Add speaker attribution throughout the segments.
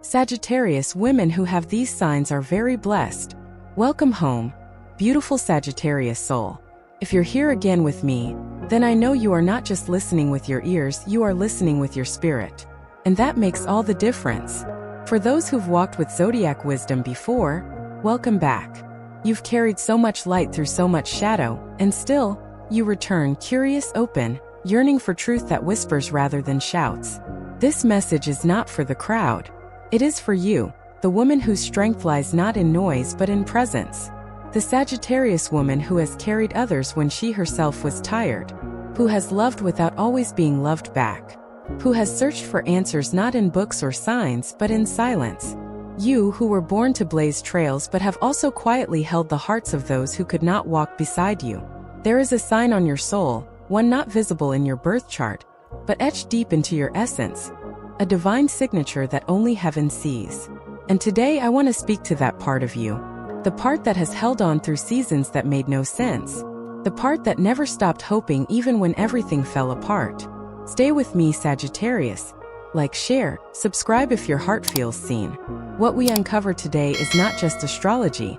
Speaker 1: Sagittarius women who have these signs are very blessed. Welcome home, beautiful Sagittarius soul. If you're here again with me, then I know you are not just listening with your ears, you are listening with your spirit. And that makes all the difference. For those who've walked with Zodiac Wisdom before, welcome back. You've carried so much light through so much shadow, and still, you return curious, open, yearning for truth that whispers rather than shouts. This message is not for the crowd. It is for you, the woman whose strength lies not in noise but in presence. The Sagittarius woman who has carried others when she herself was tired, who has loved without always being loved back, who has searched for answers not in books or signs but in silence. You who were born to blaze trails but have also quietly held the hearts of those who could not walk beside you. There is a sign on your soul, one not visible in your birth chart, but etched deep into your essence, a divine signature that only heaven sees. And today I want to speak to that part of you. The part that has held on through seasons that made no sense. The part that never stopped hoping even when everything fell apart. Stay with me, Sagittarius. Like, share, subscribe if your heart feels seen. What we uncover today is not just astrology.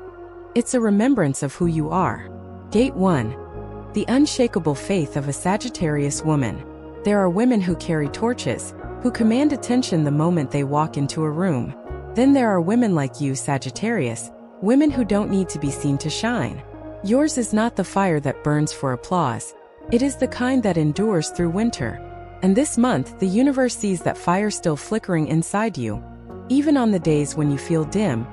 Speaker 1: It's a remembrance of who you are. Gate 1. The unshakable faith of a Sagittarius woman. There are women who carry torches, who command attention the moment they walk into a room. Then there are women like you, Sagittarius, women who don't need to be seen to shine. Yours is not the fire that burns for applause. It is the kind that endures through winter. And this month, the universe sees that fire still flickering inside you. Even on the days when you feel dim,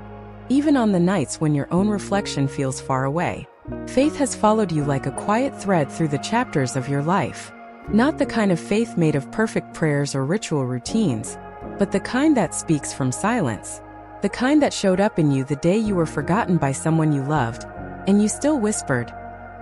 Speaker 1: even on the nights when your own reflection feels far away. Faith has followed you like a quiet thread through the chapters of your life. Not the kind of faith made of perfect prayers or ritual routines, but the kind that speaks from silence. The kind that showed up in you the day you were forgotten by someone you loved, and you still whispered,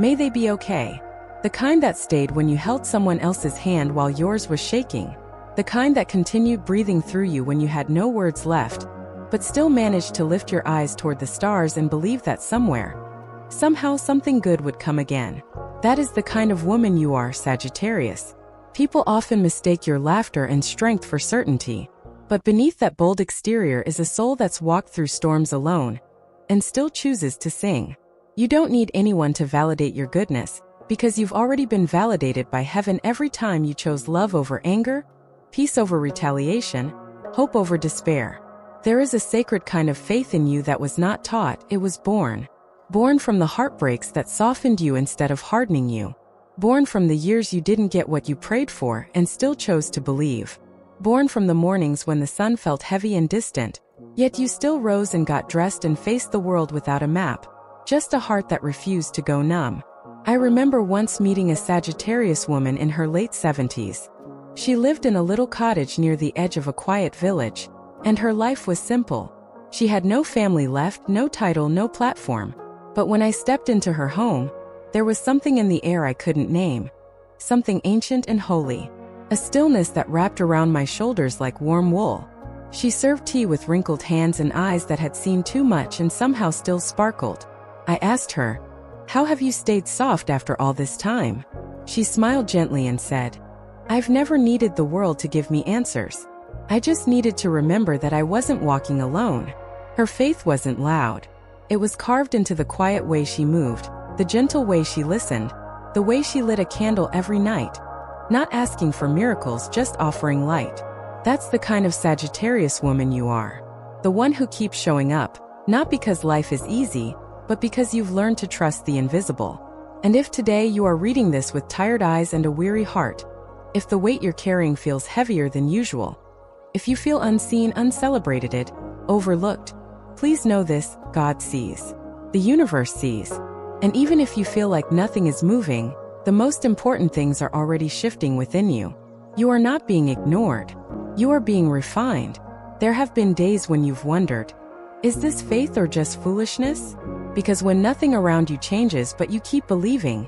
Speaker 1: "May they be okay." The kind that stayed when you held someone else's hand while yours was shaking. The kind that continued breathing through you when you had no words left, but still managed to lift your eyes toward the stars and believe that somewhere, somehow something good would come again. That is the kind of woman you are, Sagittarius. People often mistake your laughter and strength for certainty. But beneath that bold exterior is a soul that's walked through storms alone, and still chooses to sing. You don't need anyone to validate your goodness, because you've already been validated by heaven every time you chose love over anger, peace over retaliation, hope over despair. There is a sacred kind of faith in you that was not taught, it was born. Born from the heartbreaks that softened you instead of hardening you. Born from the years you didn't get what you prayed for and still chose to believe. Born from the mornings when the sun felt heavy and distant, yet you still rose and got dressed and faced the world without a map, just a heart that refused to go numb. I remember once meeting a Sagittarius woman in her late 70s. She lived in a little cottage near the edge of a quiet village, and her life was simple. She had no family left, no title, no platform. But when I stepped into her home, there was something in the air I couldn't name. Something ancient and holy. A stillness that wrapped around my shoulders like warm wool. She served tea with wrinkled hands and eyes that had seen too much and somehow still sparkled. I asked her, "How have you stayed soft after all this time?" She smiled gently and said, "I've never needed the world to give me answers. I just needed to remember that I wasn't walking alone." Her faith wasn't loud. It was carved into the quiet way she moved, the gentle way she listened, the way she lit a candle every night. Not asking for miracles, just offering light. That's the kind of Sagittarius woman you are. The one who keeps showing up, not because life is easy, but because you've learned to trust the invisible. And if today you are reading this with tired eyes and a weary heart, if the weight you're carrying feels heavier than usual, if you feel unseen, uncelebrated, overlooked, please know this: God sees. The universe sees. And even if you feel like nothing is moving, the most important things are already shifting within you. You are not being ignored. You are being refined. There have been days when you've wondered, is this faith or just foolishness? Because when nothing around you changes but you keep believing,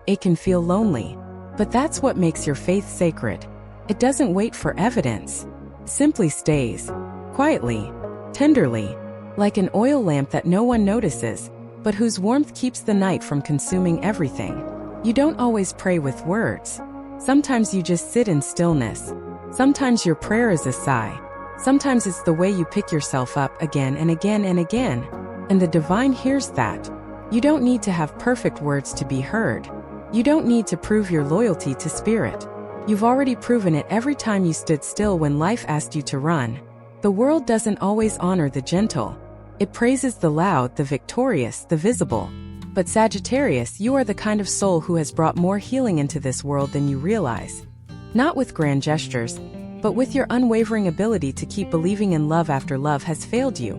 Speaker 1: it can feel lonely. But that's what makes your faith sacred. It doesn't wait for evidence. Simply stays. Quietly. Tenderly. Like an oil lamp that no one notices, but whose warmth keeps the night from consuming everything. You don't always pray with words. Sometimes you just sit in stillness. Sometimes your prayer is a sigh. Sometimes it's the way you pick yourself up again and again and again. And the divine hears that. You don't need to have perfect words to be heard. You don't need to prove your loyalty to spirit. You've already proven it every time you stood still when life asked you to run. The world doesn't always honor the gentle. It praises the loud, the victorious, the visible. But Sagittarius, you are the kind of soul who has brought more healing into this world than you realize. Not with grand gestures, but with your unwavering ability to keep believing in love after love has failed you.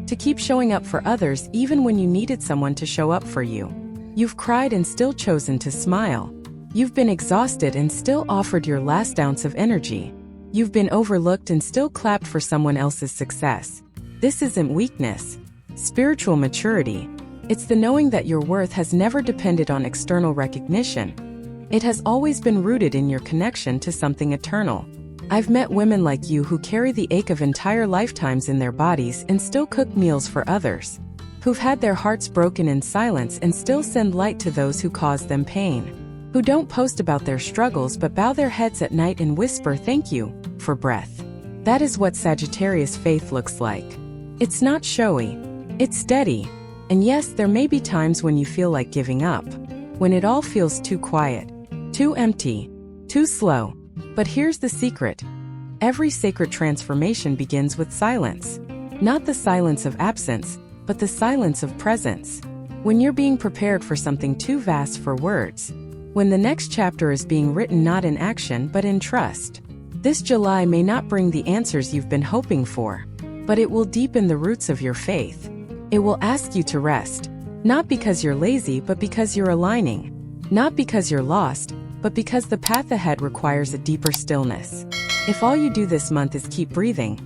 Speaker 1: To keep showing up for others even when you needed someone to show up for you. You've cried and still chosen to smile. You've been exhausted and still offered your last ounce of energy. You've been overlooked and still clapped for someone else's success. This isn't weakness. Spiritual maturity. It's the knowing that your worth has never depended on external recognition. It has always been rooted in your connection to something eternal. I've met women like you who carry the ache of entire lifetimes in their bodies and still cook meals for others. Who've had their hearts broken in silence and still send light to those who cause them pain. Who don't post about their struggles but bow their heads at night and whisper thank you for breath. That is what Sagittarius faith looks like. It's not showy. It's steady. And yes, there may be times when you feel like giving up. When it all feels too quiet, too empty, too slow. But here's the secret. Every sacred transformation begins with silence. Not the silence of absence, but the silence of presence. When you're being prepared for something too vast for words. When the next chapter is being written not in action but in trust. This July may not bring the answers you've been hoping for, but it will deepen the roots of your faith. It will ask you to rest. Not because you're lazy but because you're aligning. Not because you're lost, but because the path ahead requires a deeper stillness. If all you do this month is keep breathing,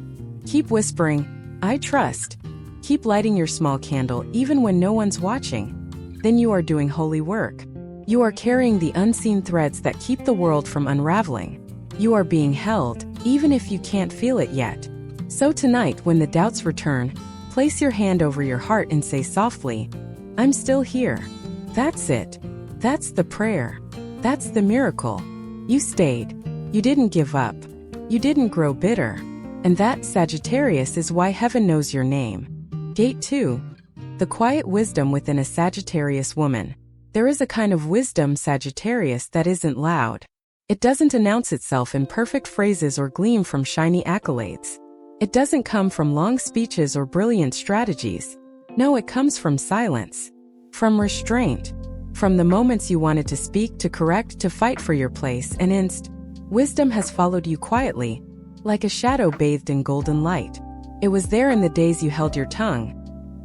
Speaker 1: keep whispering, I trust, keep lighting your small candle even when no one's watching, then you are doing holy work. You are carrying the unseen threads that keep the world from unraveling. You are being held, even if you can't feel it yet. So tonight, when the doubts return, place your hand over your heart and say softly, I'm still here. That's it. That's the prayer. That's the miracle. You stayed. You didn't give up. You didn't grow bitter. And that, Sagittarius, is why heaven knows your name. Gate 2. The quiet wisdom within a Sagittarius woman. There is a kind of wisdom, Sagittarius, that isn't loud. It doesn't announce itself in perfect phrases or gleam from shiny accolades. It doesn't come from long speeches or brilliant strategies. No, it comes from silence. From restraint. From the moments you wanted to speak, to correct, to fight for your place, and wisdom has followed you quietly, like a shadow bathed in golden light. It was there in the days you held your tongue.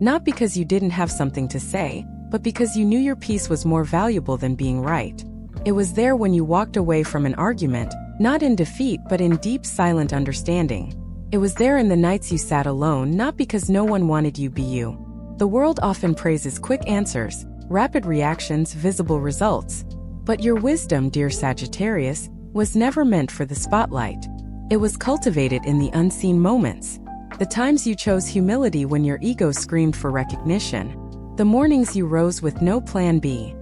Speaker 1: Not because you didn't have something to say, but because you knew your peace was more valuable than being right. It was there when you walked away from an argument, not in defeat but in deep silent understanding. It was there in the nights you sat alone, not because no one wanted you be you. The world often praises quick answers, rapid reactions, visible results. But your wisdom, dear Sagittarius, was never meant for the spotlight. It was cultivated in the unseen moments. The times you chose humility when your ego screamed for recognition. The mornings you rose with no plan B.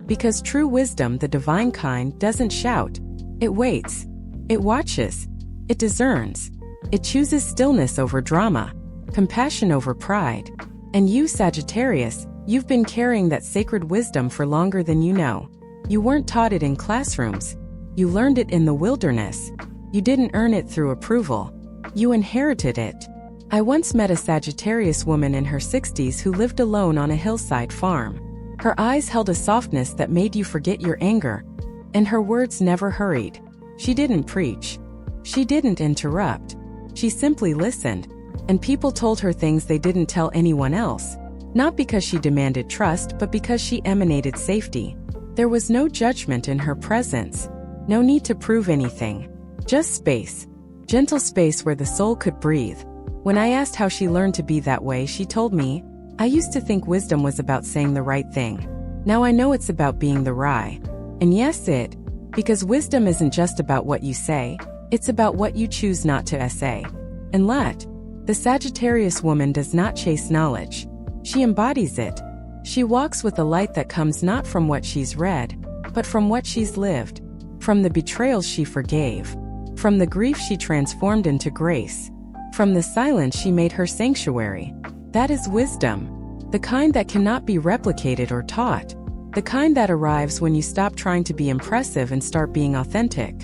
Speaker 1: Because true wisdom, the divine kind, doesn't shout. It waits. It watches. It discerns. It chooses stillness over drama, compassion over pride. And you, Sagittarius, you've been carrying that sacred wisdom for longer than you know. You weren't taught it in classrooms. You learned it in the wilderness. You didn't earn it through approval. You inherited it. I once met a Sagittarius woman in her 60s who lived alone on a hillside farm. Her eyes held a softness that made you forget your anger, and her words never hurried. She didn't preach. She didn't interrupt. She simply listened, and people told her things they didn't tell anyone else. Not because she demanded trust, but because she emanated safety. There was no judgment in her presence. No need to prove anything. Just space. Gentle space where the soul could breathe. When I asked how she learned to be that way, she told me, I used to think wisdom was about saying the right thing. Now I know it's about being the right. And yes, because wisdom isn't just about what you say, it's about what you choose not to say. And the Sagittarius woman does not chase knowledge. She embodies it. She walks with a light that comes not from what she's read, but from what she's lived. From the betrayals she forgave. From the grief she transformed into grace. From the silence she made her sanctuary. That is wisdom. The kind that cannot be replicated or taught. The kind that arrives when you stop trying to be impressive and start being authentic.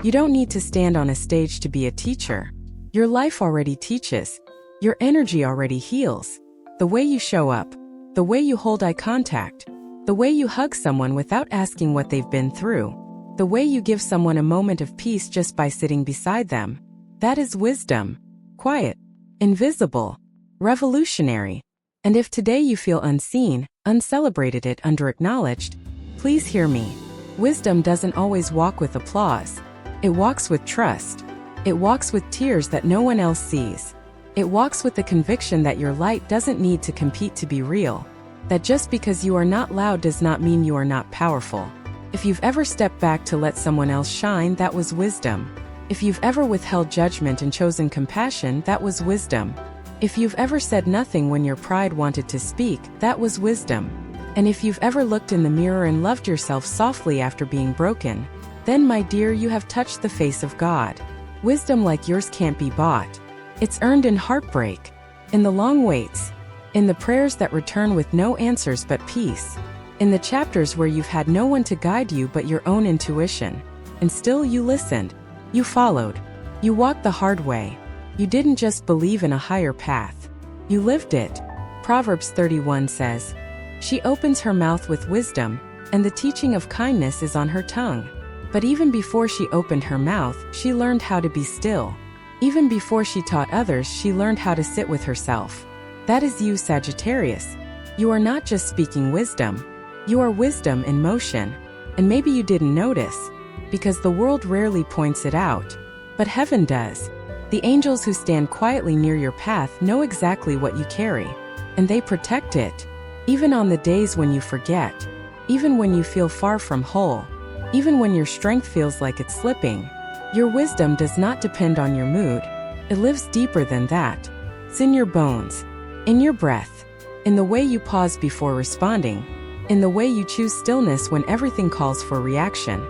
Speaker 1: You don't need to stand on a stage to be a teacher. Your life already teaches. Your energy already heals. The way you show up. The way you hold eye contact. The way you hug someone without asking what they've been through. The way you give someone a moment of peace just by sitting beside them. That is wisdom. Quiet. Invisible. Revolutionary. And if today you feel unseen, uncelebrated and underacknowledged, please hear me. Wisdom doesn't always walk with applause. It walks with trust. It walks with tears that no one else sees. It walks with the conviction that your light doesn't need to compete to be real. That just because you are not loud does not mean you are not powerful. If you've ever stepped back to let someone else shine, that was wisdom. If you've ever withheld judgment and chosen compassion, that was wisdom. If you've ever said nothing when your pride wanted to speak, that was wisdom. And if you've ever looked in the mirror and loved yourself softly after being broken, then my dear, you have touched the face of God. Wisdom like yours can't be bought. It's earned in heartbreak, in the long waits, in the prayers that return with no answers but peace, in the chapters where you've had no one to guide you but your own intuition. And still you listened, you followed, you walked the hard way. You didn't just believe in a higher path. You lived it. Proverbs 31 says, "She opens her mouth with wisdom, and the teaching of kindness is on her tongue." But even before she opened her mouth, she learned how to be still. Even before she taught others, she learned how to sit with herself. That is you, Sagittarius. You are not just speaking wisdom. You are wisdom in motion. And maybe you didn't notice, because the world rarely points it out. But heaven does. The angels who stand quietly near your path know exactly what you carry. And they protect it. Even on the days when you forget. Even when you feel far from whole. Even when your strength feels like it's slipping. Your wisdom does not depend on your mood. It lives deeper than that. It's in your bones. In your breath. In the way you pause before responding. In the way you choose stillness when everything calls for reaction.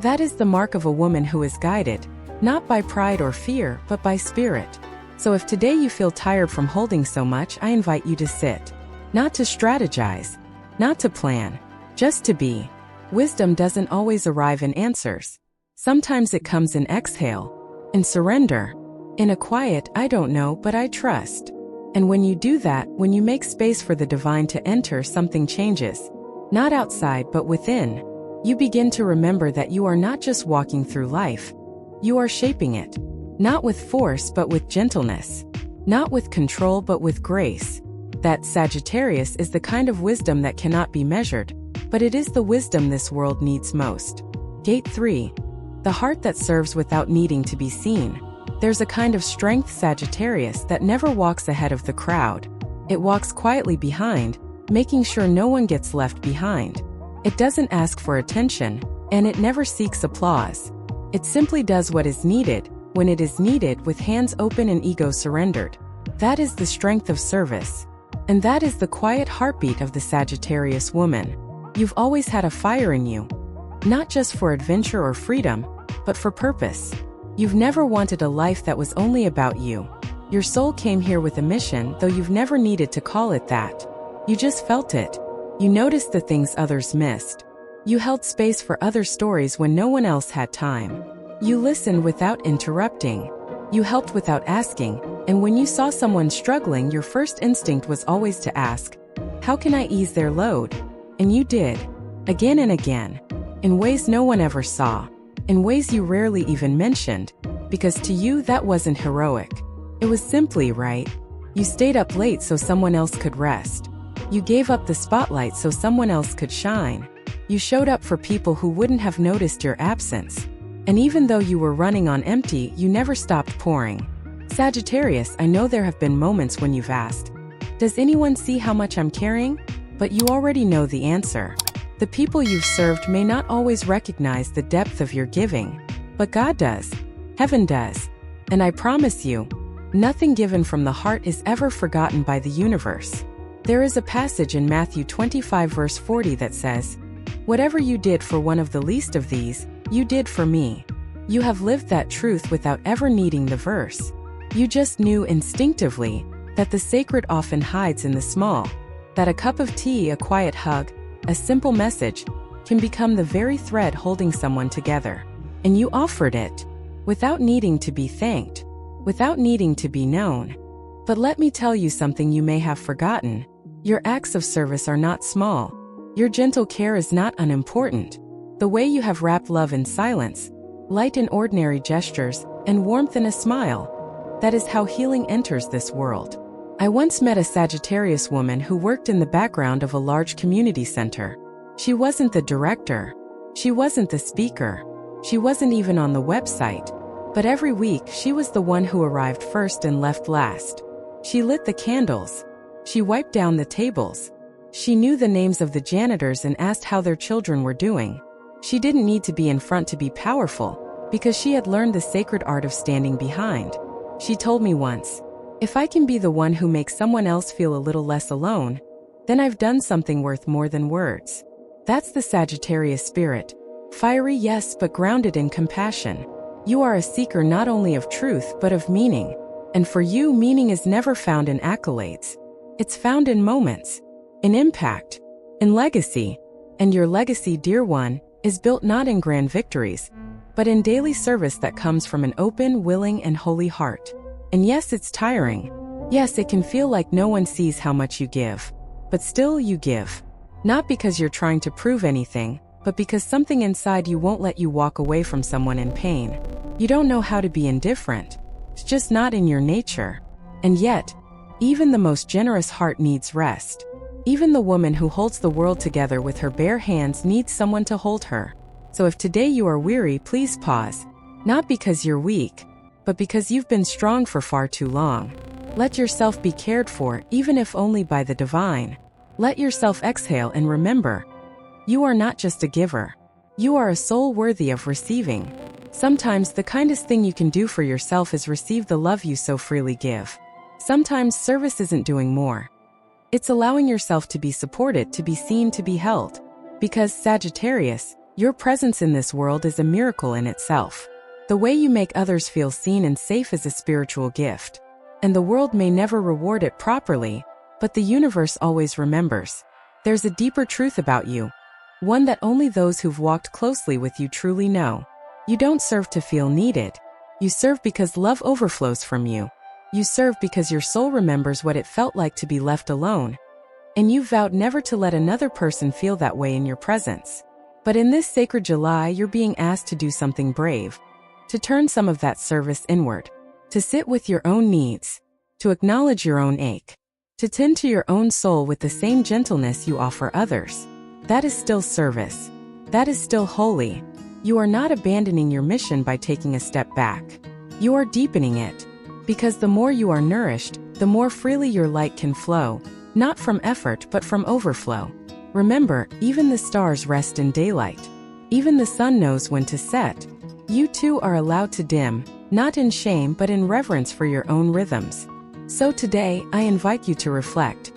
Speaker 1: That is the mark of a woman who is guided. Not by pride or fear, but by spirit. So if today you feel tired from holding so much, I invite you to sit. Not to strategize. Not to plan. Just to be. Wisdom doesn't always arrive in answers. Sometimes it comes in exhale. In surrender. In a quiet, I don't know, but I trust. And when you do that, when you make space for the divine to enter, something changes. Not outside, but within. You begin to remember that you are not just walking through life. You are shaping it. Not with force, but with gentleness. Not with control, but with grace. That, Sagittarius, is the kind of wisdom that cannot be measured, but it is the wisdom this world needs most. Gate 3. The heart that serves without needing to be seen. There's a kind of strength, Sagittarius, that never walks ahead of the crowd. It walks quietly behind, making sure no one gets left behind. It doesn't ask for attention, and it never seeks applause. It simply does what is needed, when it is needed, with hands open and ego surrendered. That is the strength of service. And that is the quiet heartbeat of the Sagittarius woman. You've always had a fire in you. Not just for adventure or freedom, but for purpose. You've never wanted a life that was only about you. Your soul came here with a mission, though you've never needed to call it that. You just felt it. You noticed the things others missed. You held space for other stories when no one else had time. You listened without interrupting. You helped without asking, and when you saw someone struggling, your first instinct was always to ask, "How can I ease their load?" And you did. Again and again. In ways no one ever saw. In ways you rarely even mentioned. Because to you that wasn't heroic. It was simply right. You stayed up late so someone else could rest. You gave up the spotlight so someone else could shine. You showed up for people who wouldn't have noticed your absence. And even though you were running on empty, you never stopped pouring. Sagittarius, I know there have been moments when you've asked, "Does anyone see how much I'm carrying?" But you already know the answer. The people you've served may not always recognize the depth of your giving, but God does. Heaven does. And I promise you, nothing given from the heart is ever forgotten by the universe. There is a passage in Matthew 25 verse 40 that says, "Whatever you did for one of the least of these, you did for me." You have lived that truth without ever needing the verse. You just knew instinctively that the sacred often hides in the small, that a cup of tea, a quiet hug, a simple message can become the very thread holding someone together. And you offered it, without needing to be thanked, without needing to be known. But let me tell you something you may have forgotten. Your acts of service are not small. Your gentle care is not unimportant. The way you have wrapped love in silence, light in ordinary gestures, and warmth in a smile. That is how healing enters this world. I once met a Sagittarius woman who worked in the background of a large community center. She wasn't the director. She wasn't the speaker. She wasn't even on the website. But every week, she was the one who arrived first and left last. She lit the candles. She wiped down the tables. She knew the names of the janitors and asked how their children were doing. She didn't need to be in front to be powerful, because she had learned the sacred art of standing behind. She told me once, "If I can be the one who makes someone else feel a little less alone, then I've done something worth more than words." That's the Sagittarius spirit. Fiery, yes, but grounded in compassion. You are a seeker not only of truth but of meaning. And for you, meaning is never found in accolades. It's found in moments, in impact, in legacy. And your legacy, dear one, is built not in grand victories, but in daily service that comes from an open, willing, and holy heart. And yes, it's tiring. Yes, it can feel like no one sees how much you give. But still you give. Not because you're trying to prove anything, but because something inside you won't let you walk away from someone in pain. You don't know how to be indifferent. It's just not in your nature. And yet, even the most generous heart needs rest. Even the woman who holds the world together with her bare hands needs someone to hold her. So if today you are weary, please pause. Not because you're weak, but because you've been strong for far too long. Let yourself be cared for, even if only by the divine. Let yourself exhale and remember, you are not just a giver. You are a soul worthy of receiving. Sometimes the kindest thing you can do for yourself is receive the love you so freely give. Sometimes service isn't doing more. It's allowing yourself to be supported, to be seen, to be held. Because, Sagittarius, your presence in this world is a miracle in itself. The way you make others feel seen and safe is a spiritual gift. And the world may never reward it properly, but the universe always remembers. There's a deeper truth about you, one that only those who've walked closely with you truly know. You don't serve to feel needed. You serve because love overflows from you. You serve because your soul remembers what it felt like to be left alone. And you vowed never to let another person feel that way in your presence. But in this sacred July, you're being asked to do something brave. To turn some of that service inward. To sit with your own needs. To acknowledge your own ache. To tend to your own soul with the same gentleness you offer others. That is still service. That is still holy. You are not abandoning your mission by taking a step back. You are deepening it. Because the more you are nourished, the more freely your light can flow, not from effort but from overflow. Remember, even the stars rest in daylight. Even the sun knows when to set. You too are allowed to dim, not in shame but in reverence for your own rhythms. So today, I invite you to reflect.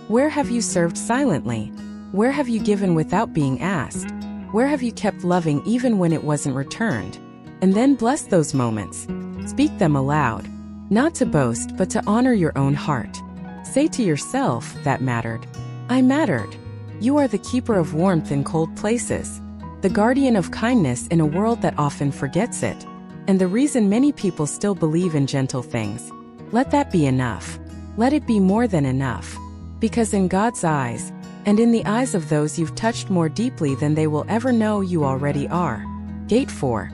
Speaker 1: Where have you served silently? Where have you given without being asked? Where have you kept loving even when it wasn't returned? And then bless those moments. Speak them aloud. Not to boast, but to honor your own heart. Say to yourself, that mattered. I mattered. You are the keeper of warmth in cold places. The guardian of kindness in a world that often forgets it. And the reason many people still believe in gentle things. Let that be enough. Let it be more than enough. Because in God's eyes, and in the eyes of those you've touched more deeply than they will ever know, you already are. Gate 4.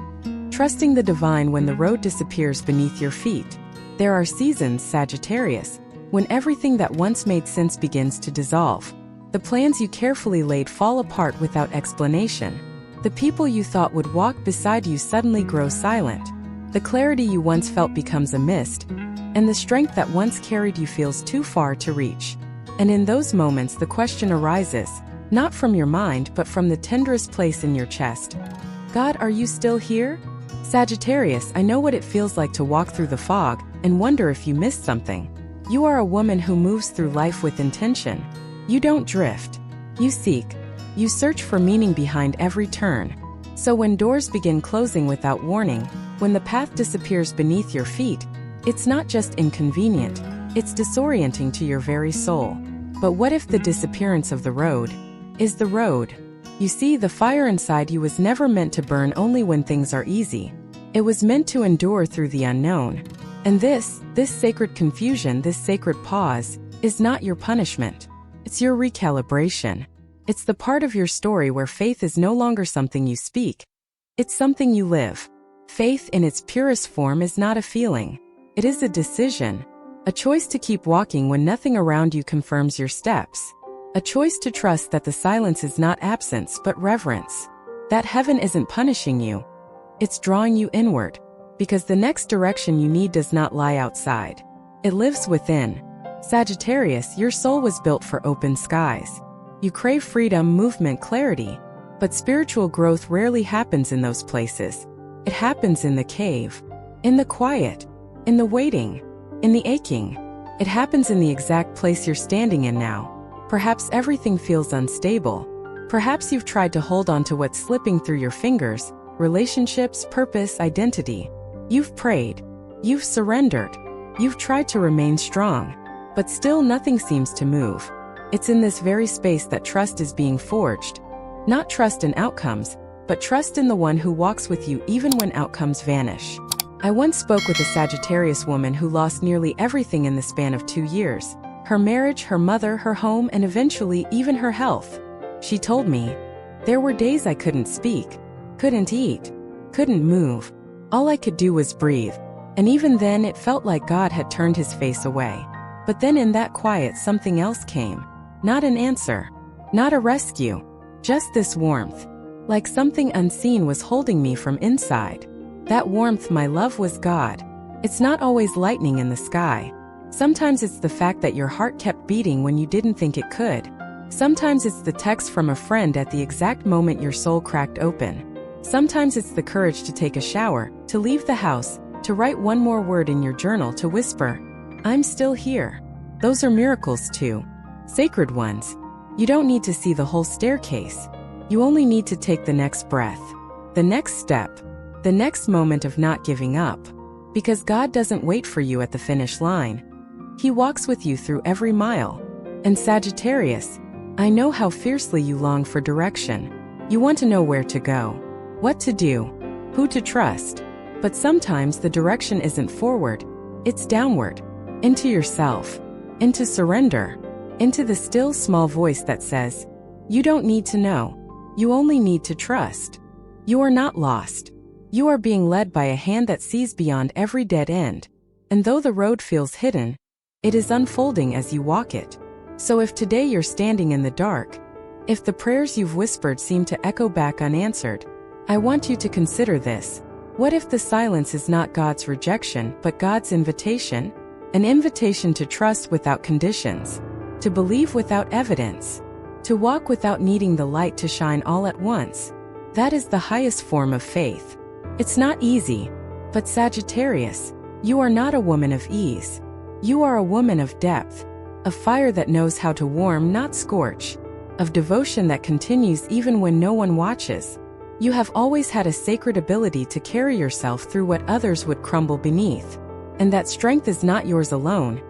Speaker 1: Trusting the divine when the road disappears beneath your feet. There are seasons, Sagittarius, when everything that once made sense begins to dissolve. The plans you carefully laid fall apart without explanation. The people you thought would walk beside you suddenly grow silent. The clarity you once felt becomes a mist, and the strength that once carried you feels too far to reach. And in those moments the question arises, not from your mind but from the tenderest place in your chest. God, are you still here? Sagittarius, I know what it feels like to walk through the fog and wonder if you missed something. You are a woman who moves through life with intention. You don't drift. You seek. You search for meaning behind every turn. So when doors begin closing without warning, when the path disappears beneath your feet, it's not just inconvenient, it's disorienting to your very soul. But what if the disappearance of the road is the road? You see, the fire inside you was never meant to burn only when things are easy. It was meant to endure through the unknown. And this sacred confusion, this sacred pause, is not your punishment. It's your recalibration. It's the part of your story where faith is no longer something you speak. It's something you live. Faith in its purest form is not a feeling. It is a decision. A choice to keep walking when nothing around you confirms your steps. A choice to trust that the silence is not absence but reverence. That heaven isn't punishing you. It's drawing you inward. Because the next direction you need does not lie outside. It lives within. Sagittarius, your soul was built for open skies. You crave freedom, movement, clarity. But spiritual growth rarely happens in those places. It happens in the cave. In the quiet. In the waiting. In the aching. It happens in the exact place you're standing in now. Perhaps everything feels unstable. Perhaps you've tried to hold on to what's slipping through your fingers, relationships, purpose, identity. You've prayed. You've surrendered. You've tried to remain strong. But still nothing seems to move. It's in this very space that trust is being forged. Not trust in outcomes, but trust in the one who walks with you even when outcomes vanish. I once spoke with a Sagittarius woman who lost nearly everything in the span of 2 years. Her marriage, her mother, her home, and eventually even her health. She told me, "There were days I couldn't speak, couldn't eat, couldn't move. All I could do was breathe. And even then it felt like God had turned his face away. But then in that quiet something else came. Not an answer. Not a rescue. Just this warmth. Like something unseen was holding me from inside. That warmth, my love, was God. It's not always lightning in the sky. Sometimes it's the fact that your heart kept beating when you didn't think it could. Sometimes it's the text from a friend at the exact moment your soul cracked open. Sometimes it's the courage to take a shower, to leave the house, to write one more word in your journal, to whisper, "I'm still here." Those are miracles too. Sacred ones. You don't need to see the whole staircase. You only need to take the next breath. The next step. The next moment of not giving up. Because God doesn't wait for you at the finish line. He walks with you through every mile. And Sagittarius, I know how fiercely you long for direction. You want to know where to go, what to do, who to trust. But sometimes the direction isn't forward, it's downward, into yourself, into surrender, into the still small voice that says, you don't need to know, you only need to trust. You are not lost. You are being led by a hand that sees beyond every dead end. And though the road feels hidden, it is unfolding as you walk it. So if today you're standing in the dark, if the prayers you've whispered seem to echo back unanswered, I want you to consider this. What if the silence is not God's rejection, but God's invitation? An invitation to trust without conditions, to believe without evidence, to walk without needing the light to shine all at once. That is the highest form of faith. It's not easy, but Sagittarius, you are not a woman of ease. You are a woman of depth, of fire that knows how to warm, not scorch, of devotion that continues even when no one watches. You have always had a sacred ability to carry yourself through what others would crumble beneath. And that strength is not yours alone.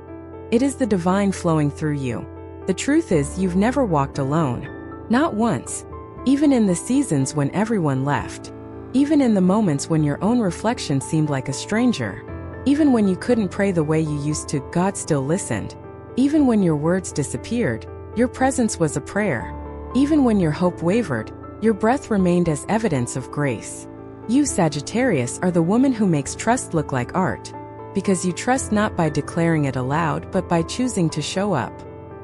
Speaker 1: It is the divine flowing through you. The truth is, you've never walked alone. Not once. Even in the seasons when everyone left. Even in the moments when your own reflection seemed like a stranger. Even when you couldn't pray the way you used to, God still listened. Even when your words disappeared, your presence was a prayer. Even when your hope wavered, your breath remained as evidence of grace. You, Sagittarius, are the woman who makes trust look like art. Because you trust not by declaring it aloud, but by choosing to show up.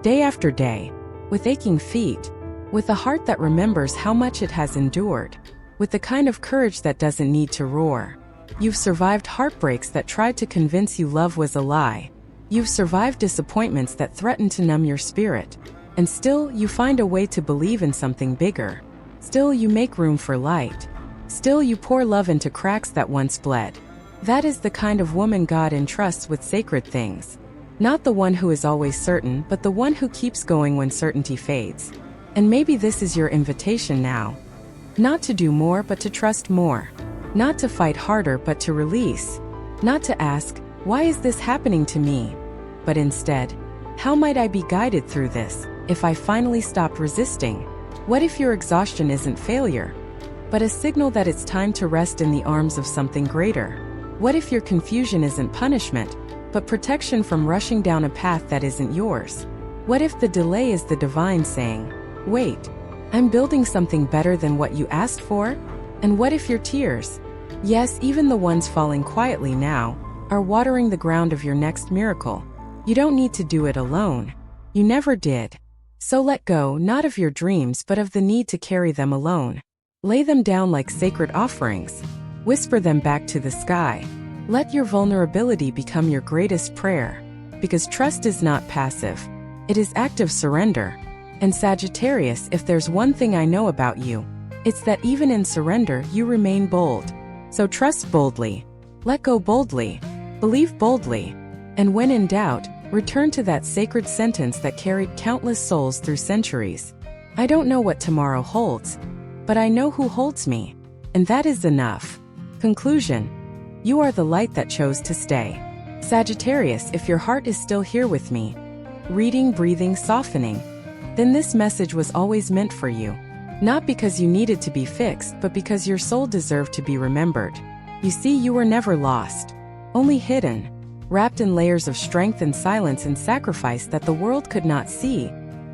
Speaker 1: Day after day. With aching feet. With a heart that remembers how much it has endured. With the kind of courage that doesn't need to roar. You've survived heartbreaks that tried to convince you love was a lie. You've survived disappointments that threatened to numb your spirit. And still, you find a way to believe in something bigger. Still, you make room for light. Still, you pour love into cracks that once bled. That is the kind of woman God entrusts with sacred things. Not the one who is always certain, but the one who keeps going when certainty fades. And maybe this is your invitation now. Not to do more but to trust more. Not to fight harder but to release. Not to ask, why is this happening to me? But instead, how might I be guided through this if I finally stopped resisting? What if your exhaustion isn't failure, but a signal that it's time to rest in the arms of something greater? What if your confusion isn't punishment, but protection from rushing down a path that isn't yours? What if the delay is the divine saying, wait, I'm building something better than what you asked for? And what if your tears, yes, even the ones falling quietly now, are watering the ground of your next miracle? You don't need to do it alone. You never did. So let go not of your dreams but of the need to carry them alone. Lay them down like sacred offerings. Whisper them back to the sky. Let your vulnerability become your greatest prayer. Because trust is not passive. It is active surrender. And Sagittarius, if there's one thing I know about you, it's that even in surrender you remain bold. So trust boldly. Let go boldly. Believe boldly. And when in doubt, return to that sacred sentence that carried countless souls through centuries. I don't know what tomorrow holds, but I know who holds me. And that is enough. Conclusion. You are the light that chose to stay. Sagittarius, if your heart is still here with me, reading, breathing, softening, then this message was always meant for you. Not because you needed to be fixed, but because your soul deserved to be remembered. You see, you were never lost, only hidden, wrapped in layers of strength and silence and sacrifice that the world could not see,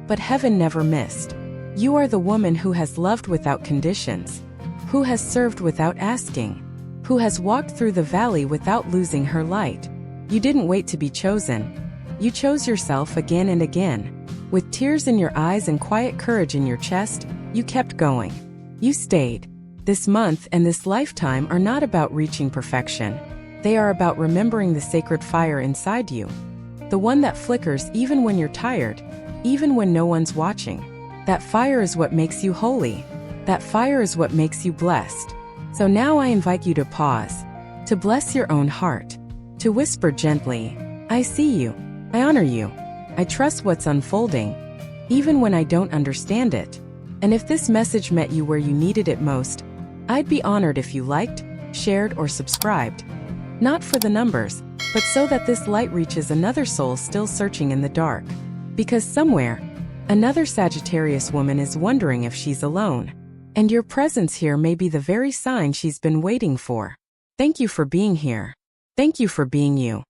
Speaker 1: but heaven never missed. You are the woman who has loved without conditions, who has served without asking, who has walked through the valley without losing her light. You didn't wait to be chosen. You chose yourself again and again. With tears in your eyes and quiet courage in your chest, you kept going. You stayed. This month and this lifetime are not about reaching perfection. They are about remembering the sacred fire inside you. The one that flickers even when you're tired, even when no one's watching. That fire is what makes you holy. That fire is what makes you blessed. So now I invite you to pause, to bless your own heart, to whisper gently, I see you, I honor you, I trust what's unfolding, even when I don't understand it. And if this message met you where you needed it most, I'd be honored if you liked, shared, or subscribed. Not for the numbers, but so that this light reaches another soul still searching in the dark. Because somewhere, another Sagittarius woman is wondering if she's alone. And your presence here may be the very sign she's been waiting for. Thank you for being here. Thank you for being you.